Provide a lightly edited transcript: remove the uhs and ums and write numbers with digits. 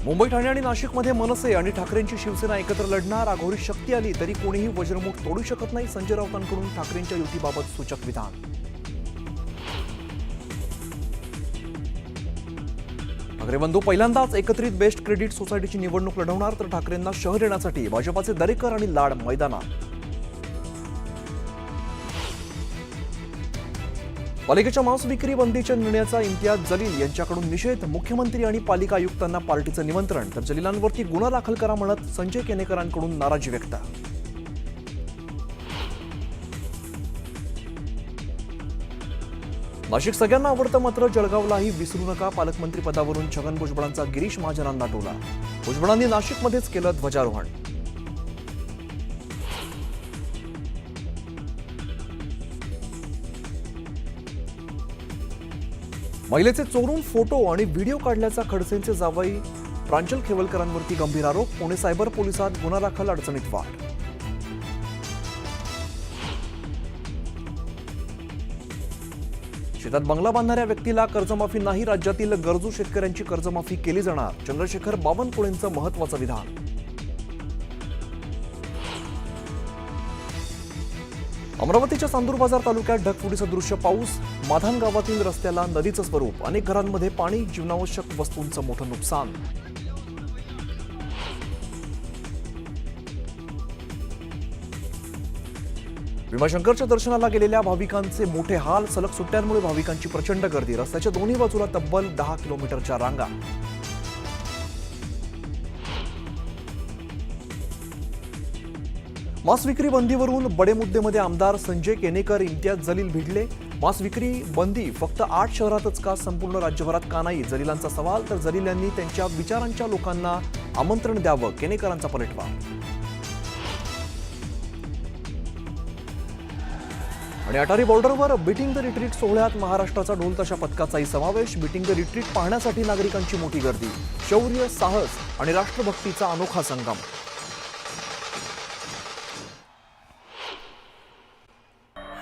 मुंबई, ठाणे आणि नाशिकमध्ये मनसे आणि ठाकरेंची शिवसेना एकत्र लढणार. अघोरी शक्ती आली तरी कोणीही वज्रमुठ तोडू शकत नाही. संजय राऊतांकडून ठाकरेंच्या युतीबाबत सूचक विधान. ठाकरे बंधू पहिल्यांदाच एकत्रित बेस्ट क्रेडिट सोसायटीची निवडणूक लढवणार. तर ठाकरेंना शह देण्यासाठी भाजपाचे दरेकर आणि लाड मैदानात. पालिकेच्या मांस विक्री बंदीच्या निर्णयाचा इम्तियाज जलील यांच्याकडून निषेध. मुख्यमंत्री आणि पालिका आयुक्तांना पार्टीचं निमंत्रण. तर जलीलांवरती गुन्हा दाखल करा म्हणत संजय केनेकरांकडून नाराजी व्यक्त. नाशिक सगळ्यांना आवडतं, मात्र जळगावलाही विसरू नका. पालकमंत्री पदावरून छगन भुजबळांचा गिरीश महाजनांना टोला. भुजबळांनी नाशिकमध्येच केलं ध्वजारोहण. महिलेचे चोरून फोटो आणि व्हिडिओ काढल्याचा खडसेंचे जावई प्रांजल खेवलकरांवरती गंभीर आरोप. पुणे सायबर पोलिसात गुन्हा दाखल, अडचणीत वाढ. शेतात बंगला बांधणाऱ्या व्यक्तीला कर्जमाफी नाही. राज्यातील गरजू शेतकऱ्यांची कर्जमाफी केली जाणार. चंद्रशेखर बावनकुळेंचं महत्त्वाचं विधान. अमरावतीच्या चांदूर बाजार तालुक्यात ढगफुटीचं दृश्य. पाऊस. माधान गावातील रस्त्याला नदीचं स्वरूप. अनेक घरांमध्ये पाणी. जीवनावश्यक वस्तूंचं मोठं नुकसान. भीमाशंकरच्या दर्शनाला गेलेल्या भाविकांचे मोठे हाल. सलग सुट्ट्यांमुळे भाविकांची प्रचंड गर्दी. रस्त्याच्या दोन्ही बाजूला तब्बल 10 किलोमीटरच्या रांगा. मांस विक्री बंदीवरून बडे मुद्देमध्ये आमदार संजय केनेकर, इम्तियाज जलील भिडले. मांस विक्री बंदी फक्त 8 शहरातच का, संपूर्ण राज्यभरात का नाही, जलीलांचा सवाल. तर जलील यांनी त्यांच्या विचारांच्या लोकांना आमंत्रण द्यावं, केनेकरांचा पलटवार. आणि अटारी बॉर्डरवर बीटिंग द रिट्रीट सोहळ्यात महाराष्ट्राचा ढोलताशा पथकाचाही समावेश. बीटिंग द रिट्रीट पाहण्यासाठी नागरिकांची मोठी गर्दी. शौर्य, साहस आणि राष्ट्रभक्तीचा अनोखा संगम.